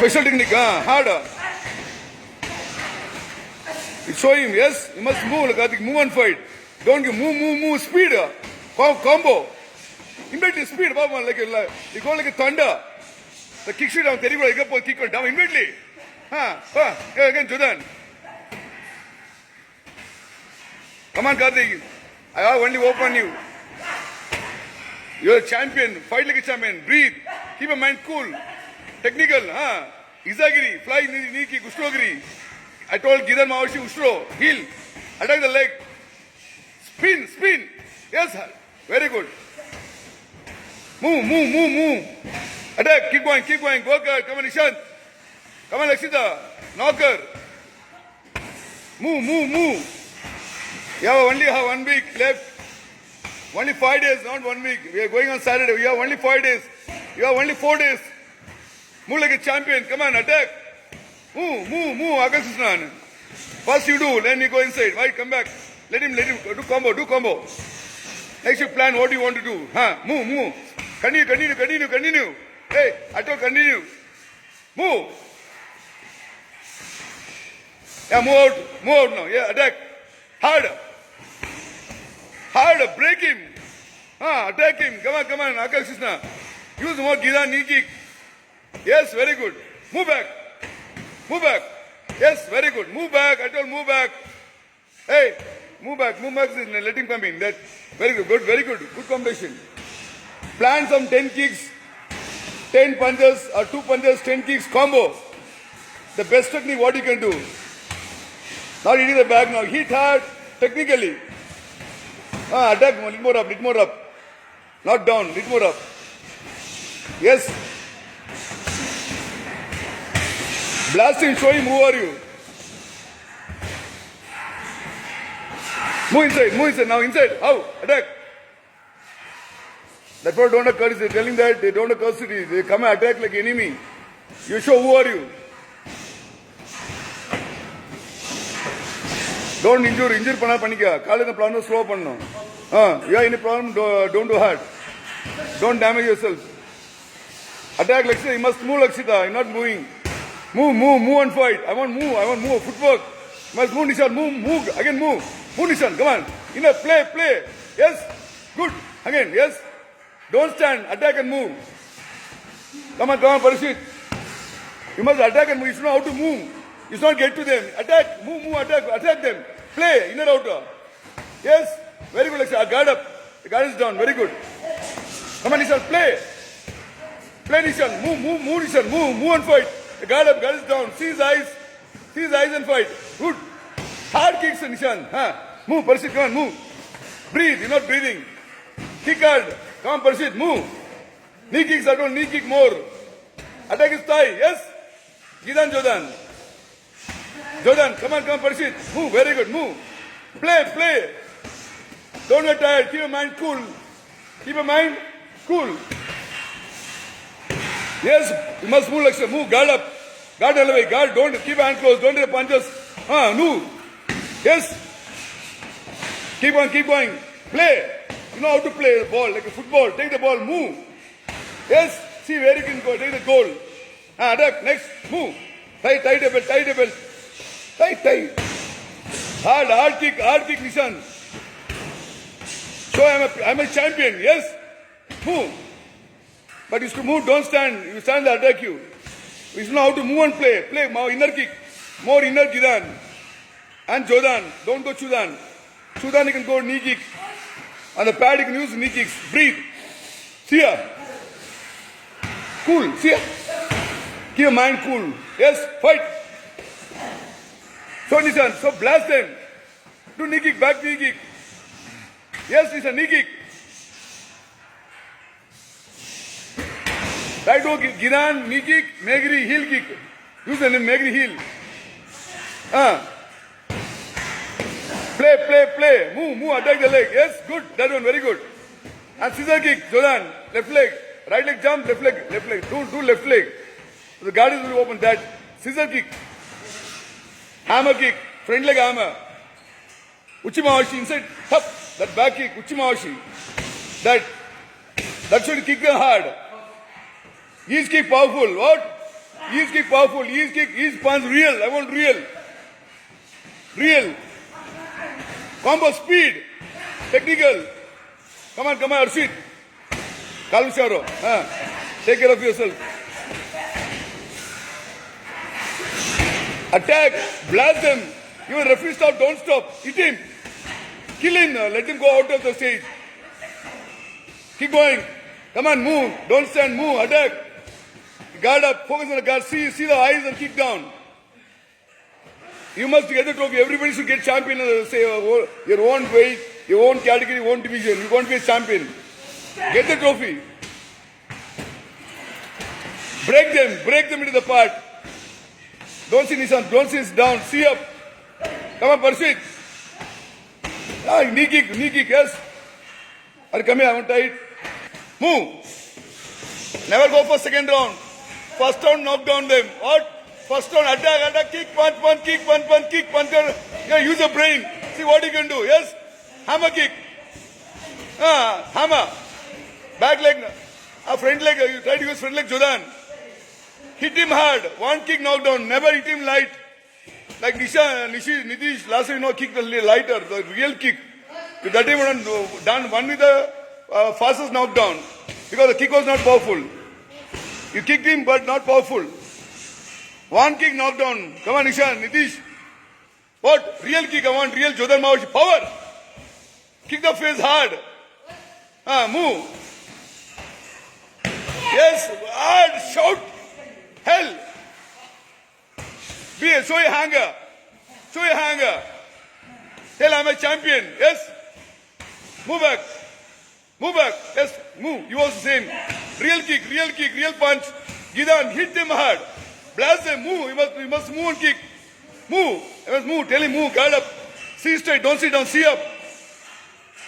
Special technique, harder. Show him, yes, you must move, like, move and fight. Don't give, move, speed. Combo. Immediately speed, like you go like a thunder. The kick shit down, terrible, you go kick down immediately. Again, Jordan. Come on, Karthik. I have only opened you. You're a champion. Fight like a champion. Breathe. Keep your mind cool. Technical, Izagiri, fly knee kick, Ustrogiri. I told Gidan Mawashi, Ustro, heel. Attack the leg. Spin. Yes, very good. Move. Attack, keep going. Work hard. Come on, Nishant. Come on, Lakshita. Knocker. Move. You only have 1 week left. Only 5 days, not 1 week. We are going on Saturday. We have only 5 days. You have only 4 days. Move like a champion. Come on, attack. Move. Agasisnan. First you do, then you go inside. Right, come back. Let him do combo. Next you plan what you want to do. Move. Continue. Hey, I told continue. Move. Yeah, move out now. Yeah, attack. Hard, break him. Attack him. Come on, Agasisnan. Use more Gidan knee kick. Yes, very good. Move back. Yes, very good. Move back. I told move back. Hey, move back. Let him come in. That very good. Good combination. Plan some 10 kicks, 10 punches or 2 punches, 10 kicks combo. The best technique what you can do. Not hitting the back now. Hit hard technically. Attack. Little more up. Not down. Little more up. Yes. Blast him, show him who are you. Move inside. Now inside. How? Attack. That's what don't have courage. They're telling that they don't have custody. They come and attack like enemy. You show who are you. Don't injure panna panika. Call the plan slow panno. You have any problem, don't do hard. Don't damage yourself. Attack Lakshita, you must move Lakshita, you're not moving. Move and fight. I want move. Footwork. You must move Nishan, move. Again move. Move Nishan, come on. Inner, play. Yes. Good. Again, yes. Don't stand, attack and move. Come on, Parashit. You must attack and move. You should know how to move. You should not get to them. Attack, move, attack them. Play, inner, outer. Yes. Very good, Lakshita. Guard up. The guard is down. Very good. Come on, Nishan, play. Play, Nishan. Move, Nishan. Move and fight. The guard up, guard is down. See his eyes and fight. Good. Hard kicks, Nishan. Move, Parashit, come on, move. Breathe, you're not breathing. Kick hard. Come on, Parashit, move. Knee kicks, I don't knee kick more. Attack his thigh, yes. Gidan, Jordan, come on, Parashit. Move, very good, move. Play. Don't get tired, keep your mind cool. Yes, you must move like move, guard up. Guard elevate, guard, don't keep your hand closed, don't get punches. Move. Yes. Keep going. Play. You know how to play the ball, like a football. Take the ball, move. Yes. See where you can go, take the goal. Attack, next, move. Tight a belt. Tight. Hard kick, Nishan. So I'm a champion, yes. Move. But you should move, don't stand. You stand, they attack you. You should know how to move and play. Play more inner kick. More inner Gidan. And Jordan. Don't go Chudan. Chudan you can go knee kick. On the pad you can use knee kicks. Breathe. See ya. Cool. See ya. Keep your mind cool. Yes, fight. So Nishan, so blast them. Do knee kick, back knee kick. Yes, Nishan, knee kick. Right hook, Gidan, knee kick, Megri, heel kick. Use the name Megri heel. Play. Move, attack the leg. Yes, good. That one, very good. And scissor kick, Jordan, left leg. Right leg jump, left leg. Do left leg. The guard is will open that. Scissor kick. Hammer kick, front leg hammer. Uchimawashi inside, up. That back kick, Uchimawashi. That should kick them hard. Each kick powerful. What? Ease kick powerful. Ease kick. Ease punch real. I want real. Real. Combo speed. Technical. Come on, Arshit. Calm Sharo. Take care of yourself. Attack. Blast them. Even referee stop. Don't stop. Hit him. Kill him. Let him go out of the stage. Keep going. Come on, move. Don't stand. Move. Attack. Guard up. Focus on the guard. See the eyes and kick down. You must get the trophy. Everybody should get champion. Say your own weight, your own category, your own division. You want to be a champion. Get the trophy. Break them into the part. Don't see Nishan. Don't see down. See up. Come on, Parshit. Knee kick, yes. Come here, I want to tight. Move. Never go for second round. First round, knock down them. What? First round, attack, kick, punch, kick, punch. Yeah, use your brain. See what you can do. Yes? Hammer kick. Hammer. Back leg. Front leg. You try to use front leg, Jodan. Hit him hard. One kick, knock down. Never hit him light. Like Nitish, last time kick the lighter, the real kick. That time done one with the fastest knockdown. Because the kick was not powerful. You kicked him, but not powerful. One kick knockdown. Come on, Nishan, Nitish. What? Real kick. I want real Jodan Mawashi. Power. Kick the face hard. Move. Yes. Hard. Shout. Hell. Show your hanger. Tell I'm a champion. Yes. Move back. Yes. Move. You also same. Real kick, real punch. Gidan, hit them hard. Blast them. Move. You must move and kick. Move. You must move. Tell him move. Guard up. See straight. Don't sit down. See up.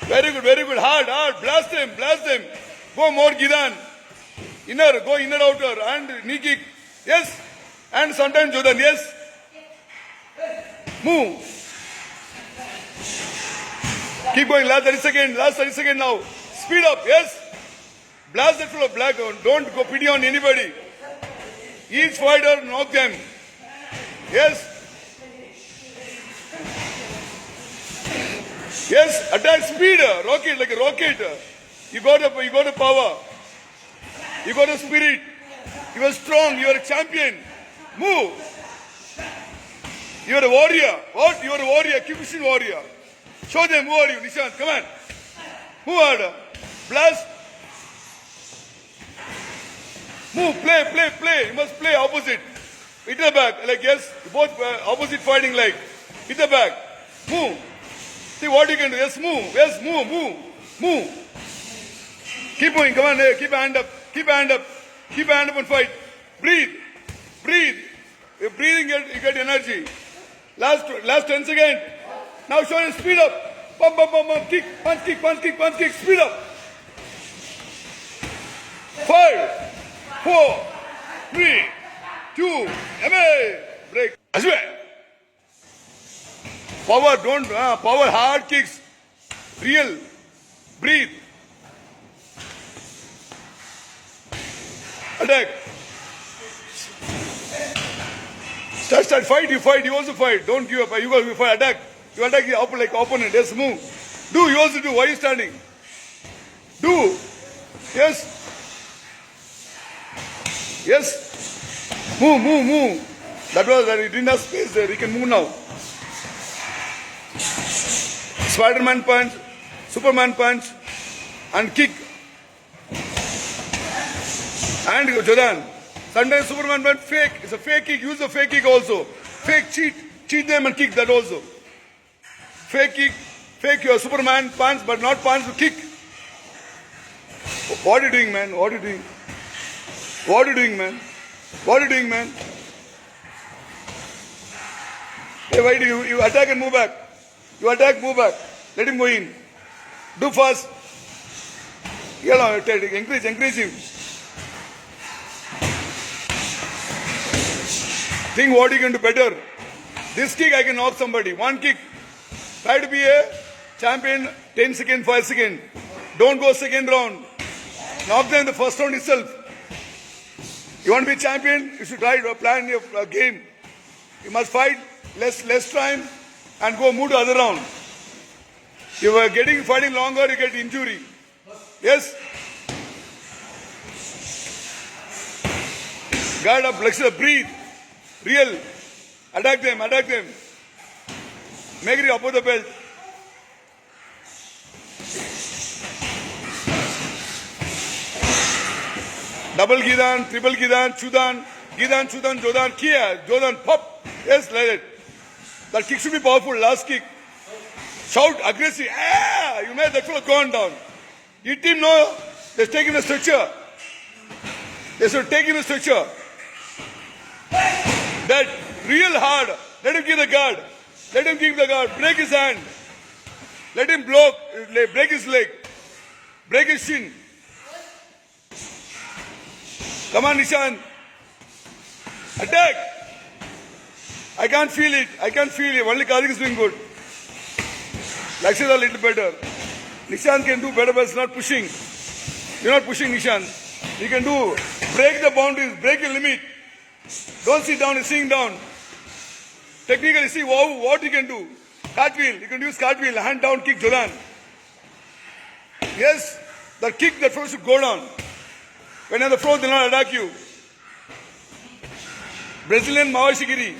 Very good. Hard. Blast them. Go more, Gidan. Go inner, outer. And knee kick. Yes. And sometimes Jodan. Yes. Move. Keep going. Last 30 seconds now. Speed up. Yes. Blast that full of black. Don't go pity on anybody. Each fighter knock them. Yes. Yes. Attack speed. Rocket like a rocket. You got the power. You got the spirit. You are strong. You are a champion. Move. You are a warrior. What? You are a warrior. Kyokushin warrior. Show them who are you, Nishant. Come on. Move harder. Blast. Move. Play. You must play opposite. Hit the back. Like yes, both opposite fighting like. Hit the back. Move. See what you can do. Yes, move. Keep moving. Come on. Keep a hand up. Keep a hand up and fight. Breathe. You're breathing, you get energy. Last 10 seconds. Now show him speed up. Bum. Kick. Punch, kick. Speed up. 5, 4, 3, 2, break. Power, power, hard kicks. Real. Breathe. Attack. Start. Fight. You also fight. Don't give up. You go fight. Attack. You attack the like opponent. Yes, move. Do. You also do. Why are you standing? Do. Yes. Move. That he didn't have space there. He can move now. Spider-Man punch, Superman punch, and kick. And Jodan. Sometimes Superman punch fake. It's a fake kick. Use the fake kick also. Fake cheat them and kick that also. Fake kick, fake your Superman punch, but not punch to kick. What are you doing, man? What are you doing, man? Hey, why do you attack and move back? Move back. Let him go in. Do fast. Encourage him. Think what you can do better. This kick I can knock somebody. One kick. Try to be a champion 10 seconds, 5 seconds. Don't go second round. Knock them in the first round itself. You want to be champion? You should try to plan your game. You must fight less time and go move to other round. You are fighting longer, you get injury. Yes? Guard up, flexible, breathe. Real. Attack them. Make it above the belt. Double Gidan, triple Gidan, Chudan, Jodan, Kia, Jodan, pop. Yes, let it. That kick should be powerful. Last kick. Shout, aggressive. Ah! You made that fellow gone down. You team know they're taking the stretcher. They should take him a stretcher. That real hard. Let him give the guard. Break his hand. Let him break his leg. Break his shin. Come on, Nishan. Attack. I can't feel it. Only Karthik is doing good. Lakshya a little better. Nishan can do better, but it's not pushing. You're not pushing, Nishan. You can do, break the boundaries, break the limit. Don't sit down, you're sitting down. Technically, see what you can do. Cartwheel, you can use cartwheel, hand down, kick, Jodan. Yes, the kick, that floor should go down. When on the floor, they'll not attack you. Brazilian Mawashigiri.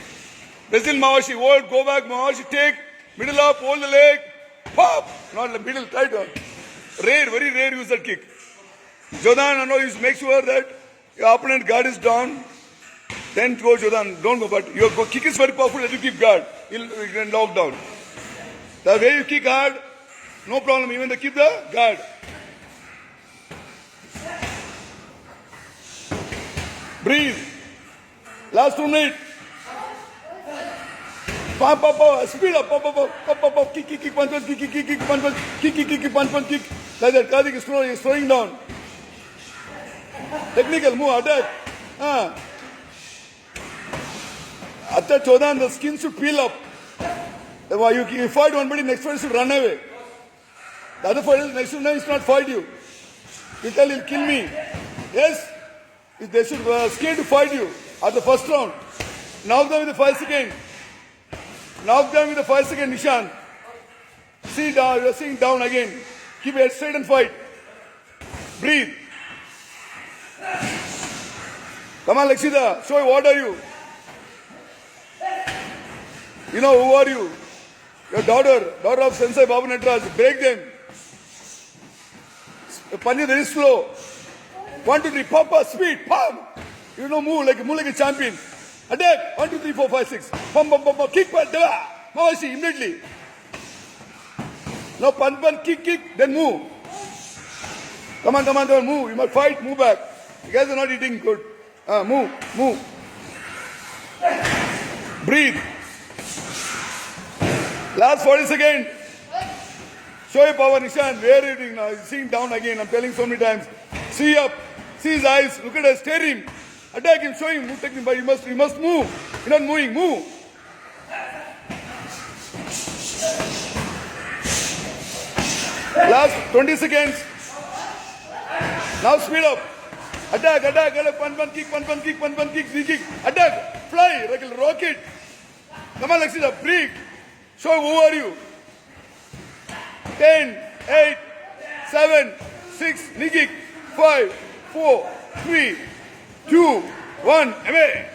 Brazilian Mawashi, hold, go back, Mawashi, take, middle up, hold the leg, pop. Not the middle, tight one. Rare, very rare use that kick. Jodan, you make sure that your opponent guard is down. Then go Jodan, don't go, but your kick is very powerful, let you keep guard. He'll lock down. The way you kick hard, no problem, even they keep the guard. Breathe. Last 2 minutes. Speed up, kick, punch, kick, punch, kick. Like that, Karthik is throwing down. Technical move, attack. After Jodan, the skin should peel up. You fight one body, next fight should run away. The other fighter next to next not fight you. You tell he'll kill me. Yes? They should scared to fight you at the first round. Knock them with the 5 seconds. Nishan. See down, you're sitting down again. Keep your head straight and fight. Breathe. Come on, Lakshita. Show what are you? You know who are you? Your daughter of Sensei Babu Nataraj. Break them. Punch very slow. 1, 2, 3, pop, speed, pump. You know, move like a champion. Attack. 1, 2, 3, 4, 5, 6. Pump, kick, Mawashi, immediately. Now punch, kick, then move. Come on, move. You must fight, move back. You guys are not eating good. Move. Breathe. Last 40 seconds. Show your power, Nishan. Where are you doing now? He's sitting down again. I'm telling so many times. See up. See his eyes. Look at us. Stare him. Attack him. Show him. Move, take him. But you must move. You're not moving. Move. Last 20 seconds. Now speed up. Attack. Punch, kick, free kick. Attack. Fly like a rocket. Come on, Lakshita. Break. Show who are you. 10, 8, 7, 6, knee kick. 5, 4, 3, 2, 1. Away.